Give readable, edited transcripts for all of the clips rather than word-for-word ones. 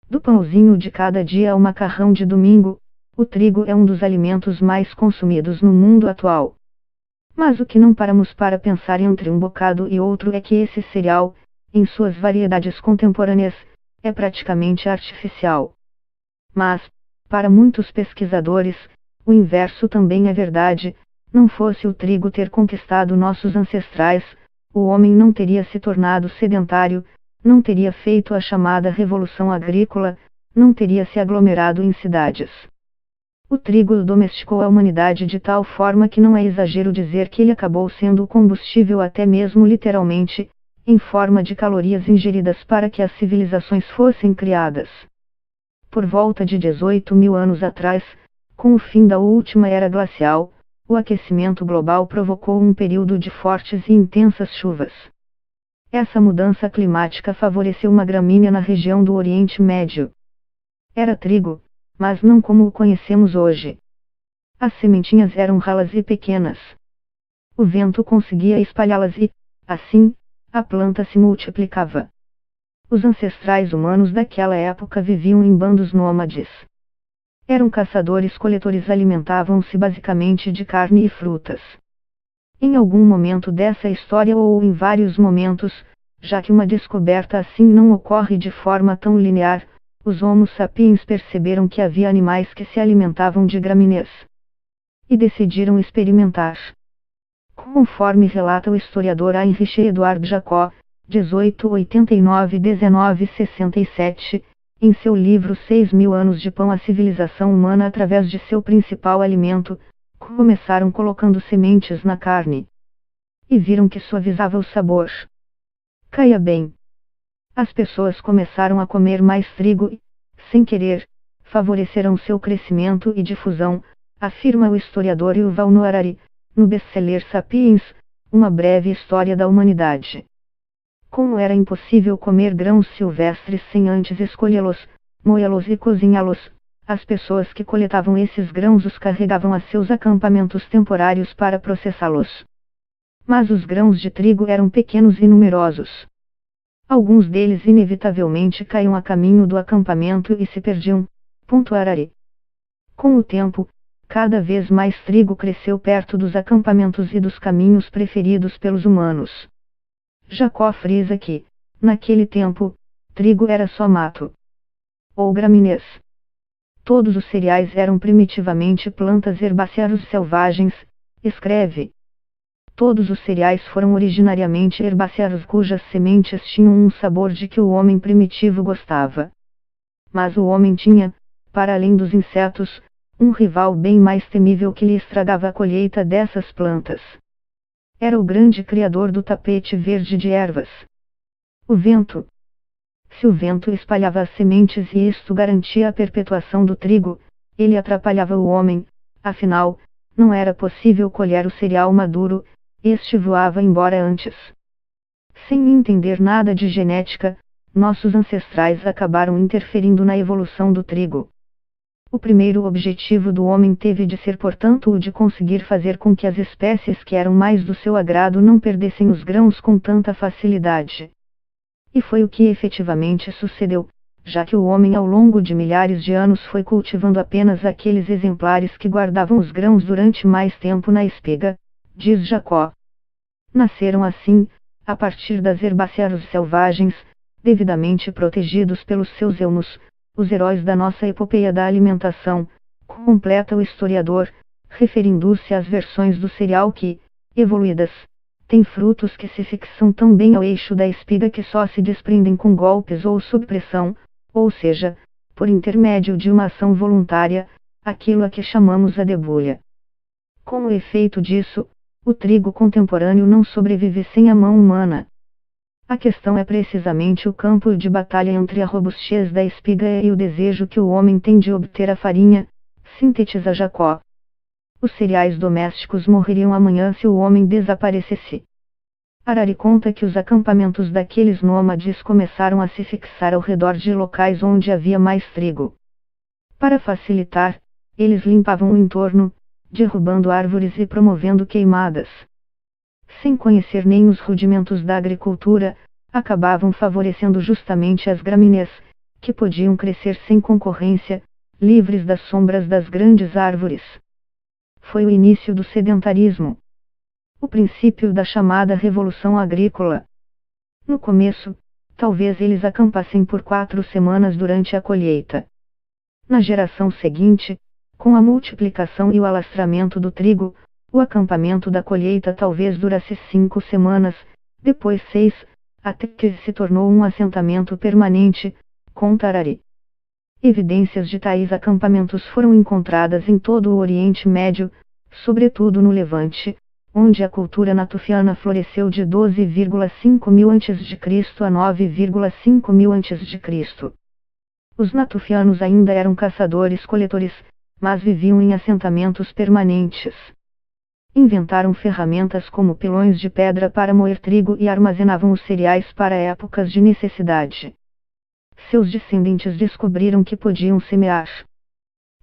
Do pãozinho de cada dia ao macarrão de domingo, o trigo é um dos alimentos mais consumidos no mundo atual. Mas o que não paramos para pensar entre um bocado e outro é que esse cereal, em suas variedades contemporâneas, é praticamente artificial. Mas, para muitos pesquisadores, o inverso também é verdade. Não fosse o trigo ter conquistado nossos ancestrais, o homem não teria se tornado sedentário, não teria feito a chamada revolução agrícola, não teria se aglomerado em cidades. O trigo domesticou a humanidade de tal forma que não é exagero dizer que ele acabou sendo o combustível, até mesmo literalmente, em forma de calorias ingeridas para que as civilizações fossem criadas. Por volta de 18.000 anos atrás, com o fim da última era glacial, o aquecimento global provocou um período de fortes e intensas chuvas. Essa mudança climática favoreceu uma gramínea na região do Oriente Médio. Era trigo, mas não como o conhecemos hoje. As sementinhas eram ralas e pequenas. O vento conseguia espalhá-las e, assim, a planta se multiplicava. Os ancestrais humanos daquela época viviam em bandos nômades. Eram caçadores-coletores, alimentavam-se basicamente de carne e frutas. Em algum momento dessa história ou em vários momentos, já que uma descoberta assim não ocorre de forma tão linear, os Homo sapiens perceberam que havia animais que se alimentavam de gramíneas. E decidiram experimentar. Conforme relata o historiador Heinrich Eduard Jacob, 1889-1967, em seu livro 6.000 anos de pão, a civilização humana através de seu principal alimento, começaram colocando sementes na carne. E viram que suavizava o sabor. Caia bem. As pessoas começaram a comer mais trigo e, sem querer, favoreceram seu crescimento e difusão, afirma o historiador Yuval Noah Harari, no best-seller Sapiens, uma breve história da humanidade. Como era impossível comer grãos silvestres sem antes escolhê-los, moê-los e cozinhá-los, as pessoas que coletavam esses grãos os carregavam a seus acampamentos temporários para processá-los. Mas os grãos de trigo eram pequenos e numerosos. Alguns deles inevitavelmente caíam a caminho do acampamento e se perdiam. Harari. Com o tempo, cada vez mais trigo cresceu perto dos acampamentos e dos caminhos preferidos pelos humanos. Jacó frisa que, naquele tempo, trigo era só mato. Ou gramíneas. Todos os cereais eram primitivamente plantas herbáceas selvagens, escreve. Todos os cereais foram originariamente herbáceas cujas sementes tinham um sabor de que o homem primitivo gostava. Mas o homem tinha, para além dos insetos, um rival bem mais temível que lhe estragava a colheita dessas plantas. Era o grande criador do tapete verde de ervas. O vento. Se o vento espalhava as sementes e isto garantia a perpetuação do trigo, ele atrapalhava o homem, afinal, não era possível colher o cereal maduro, este voava embora antes. Sem entender nada de genética, nossos ancestrais acabaram interferindo na evolução do trigo. O primeiro objetivo do homem teve de ser, portanto, o de conseguir fazer com que as espécies que eram mais do seu agrado não perdessem os grãos com tanta facilidade. E foi o que efetivamente sucedeu, já que o homem ao longo de milhares de anos foi cultivando apenas aqueles exemplares que guardavam os grãos durante mais tempo na espiga, diz Jacó. Nasceram assim, a partir das herbáceas selvagens, devidamente protegidos pelos seus elmos, os heróis da nossa epopeia da alimentação, completa o historiador, referindo-se às versões do cereal que, evoluídas, têm frutos que se fixam tão bem ao eixo da espiga que só se desprendem com golpes ou sob pressão, ou seja, por intermédio de uma ação voluntária, aquilo a que chamamos a debulha. Como efeito disso, o trigo contemporâneo não sobrevive sem a mão humana. A questão é precisamente o campo de batalha entre a robustez da espiga e o desejo que o homem tem de obter a farinha, sintetiza Jacó. Os cereais domésticos morreriam amanhã se o homem desaparecesse. Harari conta que os acampamentos daqueles nômades começaram a se fixar ao redor de locais onde havia mais trigo. Para facilitar, eles limpavam o entorno, derrubando árvores e promovendo queimadas. Sem conhecer nem os rudimentos da agricultura, acabavam favorecendo justamente as gramíneas, que podiam crescer sem concorrência, livres das sombras das grandes árvores. Foi o início do sedentarismo. O princípio da chamada Revolução Agrícola. No começo, talvez eles acampassem por 4 semanas durante a colheita. Na geração seguinte, com a multiplicação e o alastramento do trigo, o acampamento da colheita talvez durasse 5 semanas, depois 6, até que se tornou um assentamento permanente, conta Harari. Evidências de tais acampamentos foram encontradas em todo o Oriente Médio, sobretudo no Levante, onde a cultura natufiana floresceu de 12,5 mil a.C. a 9,5 mil a.C. Os natufianos ainda eram caçadores-coletores, mas viviam em assentamentos permanentes. Inventaram ferramentas como pilões de pedra para moer trigo e armazenavam os cereais para épocas de necessidade. Seus descendentes descobriram que podiam semear.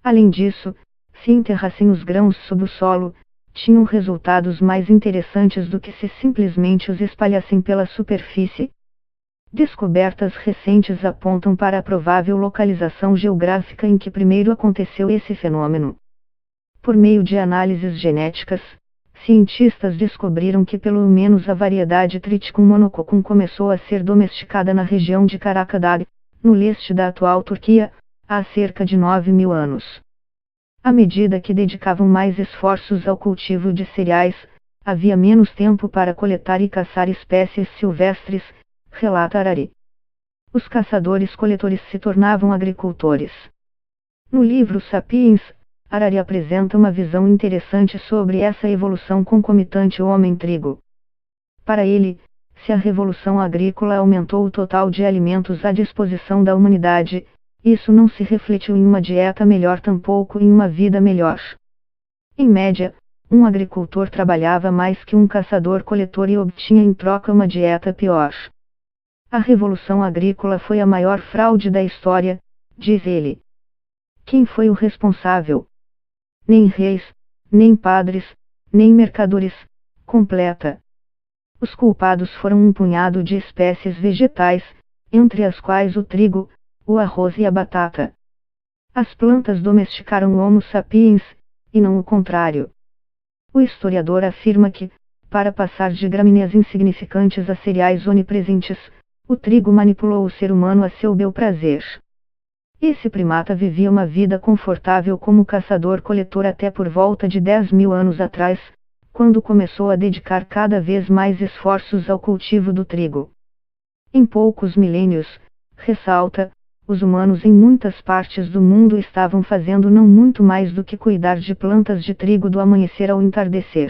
Além disso, se enterrassem os grãos sob o solo, tinham resultados mais interessantes do que se simplesmente os espalhassem pela superfície. Descobertas recentes apontam para a provável localização geográfica em que primeiro aconteceu esse fenômeno. Por meio de análises genéticas, cientistas descobriram que pelo menos a variedade Triticum monococcum começou a ser domesticada na região de Karacadag, no leste da atual Turquia, há cerca de 9.000 anos. À medida que dedicavam mais esforços ao cultivo de cereais, havia menos tempo para coletar e caçar espécies silvestres, relata Harari. Os caçadores-coletores se tornavam agricultores. No livro Sapiens, Harari apresenta uma visão interessante sobre essa evolução concomitante homem-trigo. Para ele, se a revolução agrícola aumentou o total de alimentos à disposição da humanidade, isso não se refletiu em uma dieta melhor, tampouco em uma vida melhor. Em média, um agricultor trabalhava mais que um caçador-coletor e obtinha em troca uma dieta pior. A revolução agrícola foi a maior fraude da história, diz ele. Quem foi o responsável? Nem reis, nem padres, nem mercadores, completa. Os culpados foram um punhado de espécies vegetais, entre as quais o trigo, o arroz e a batata. As plantas domesticaram o Homo sapiens, e não o contrário. O historiador afirma que, para passar de gramíneas insignificantes a cereais onipresentes, o trigo manipulou o ser humano a seu bel prazer. Esse primata vivia uma vida confortável como caçador-coletor até por volta de 10.000 anos atrás, quando começou a dedicar cada vez mais esforços ao cultivo do trigo. Em poucos milênios, ressalta, os humanos em muitas partes do mundo estavam fazendo não muito mais do que cuidar de plantas de trigo do amanhecer ao entardecer.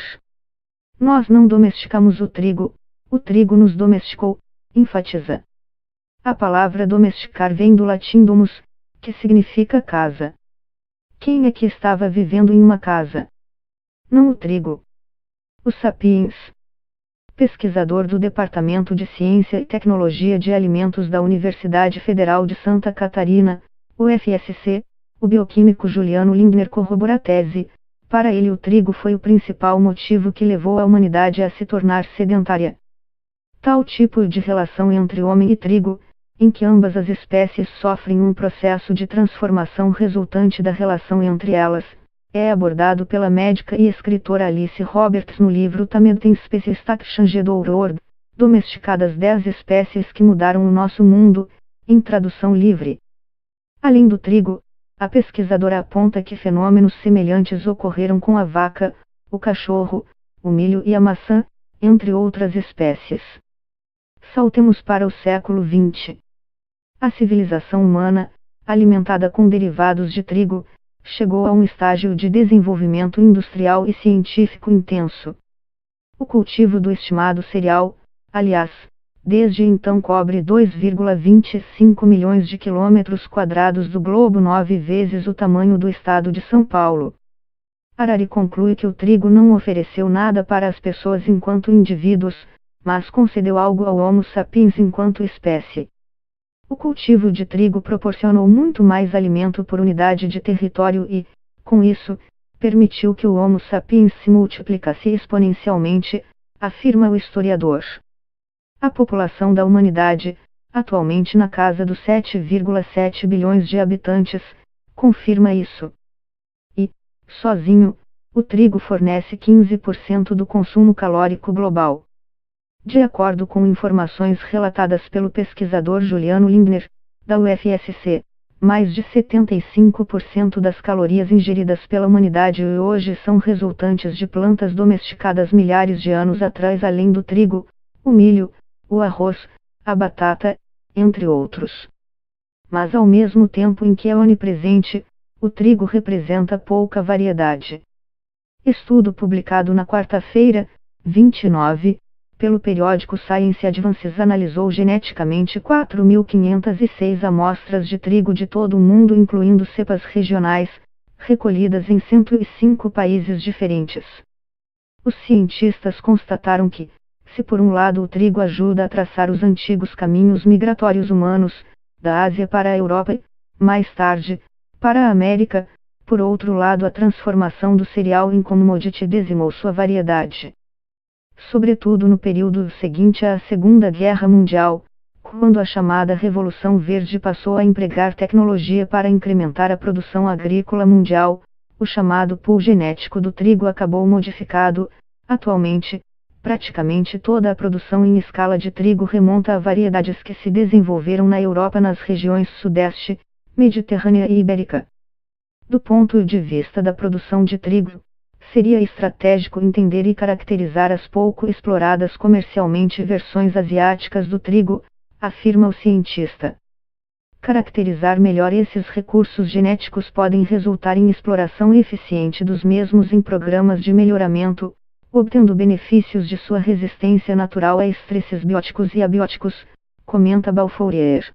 Nós não domesticamos o trigo nos domesticou, enfatiza. A palavra domesticar vem do latim domus, que significa casa. Quem é que estava vivendo em uma casa? Não o trigo. O Sapiens. Pesquisador do Departamento de Ciência e Tecnologia de Alimentos da Universidade Federal de Santa Catarina, UFSC, o bioquímico Juliano Lindner corrobora a tese. Para ele o trigo foi o principal motivo que levou a humanidade a se tornar sedentária. Tal tipo de relação entre homem e trigo, em que ambas as espécies sofrem um processo de transformação resultante da relação entre elas, é abordado pela médica e escritora Alice Roberts no livro Tamedem Species that Changed Our World, Domesticadas 10 espécies que mudaram o nosso mundo, em tradução livre. Além do trigo, a pesquisadora aponta que fenômenos semelhantes ocorreram com a vaca, o cachorro, o milho e a maçã, entre outras espécies. Saltemos para o século XX. A civilização humana, alimentada com derivados de trigo, chegou a um estágio de desenvolvimento industrial e científico intenso. O cultivo do estimado cereal, aliás, desde então cobre 2,25 milhões de quilômetros quadrados do globo, 9 vezes o tamanho do estado de São Paulo. Harari conclui que o trigo não ofereceu nada para as pessoas enquanto indivíduos, mas concedeu algo ao Homo sapiens enquanto espécie. O cultivo de trigo proporcionou muito mais alimento por unidade de território e, com isso, permitiu que o Homo sapiens se multiplicasse exponencialmente, afirma o historiador. A população da humanidade, atualmente na casa dos 7,7 bilhões de habitantes, confirma isso. E, sozinho, o trigo fornece 15% do consumo calórico global. De acordo com informações relatadas pelo pesquisador Juliano Lindner, da UFSC, mais de 75% das calorias ingeridas pela humanidade hoje são resultantes de plantas domesticadas milhares de anos atrás, além do trigo, o milho, o arroz, a batata, entre outros. Mas ao mesmo tempo em que é onipresente, o trigo representa pouca variedade. Estudo publicado na quarta-feira, 29, pelo periódico Science Advances analisou geneticamente 4.506 amostras de trigo de todo o mundo, incluindo cepas regionais, recolhidas em 105 países diferentes. Os cientistas constataram que, se por um lado o trigo ajuda a traçar os antigos caminhos migratórios humanos, da Ásia para a Europa e, mais tarde, para a América, por outro lado a transformação do cereal em commodity dizimou sua variedade. Sobretudo no período seguinte à Segunda Guerra Mundial, quando a chamada Revolução Verde passou a empregar tecnologia para incrementar a produção agrícola mundial, o chamado pool genético do trigo acabou modificado. Atualmente, praticamente toda a produção em escala de trigo remonta a variedades que se desenvolveram na Europa nas regiões Sudeste, Mediterrânea e Ibérica. Do ponto de vista da produção de trigo, seria estratégico entender e caracterizar as pouco exploradas comercialmente versões asiáticas do trigo, afirma o cientista. Caracterizar melhor esses recursos genéticos podem resultar em exploração eficiente dos mesmos em programas de melhoramento, obtendo benefícios de sua resistência natural a estresses bióticos e abióticos, comenta Balfourier.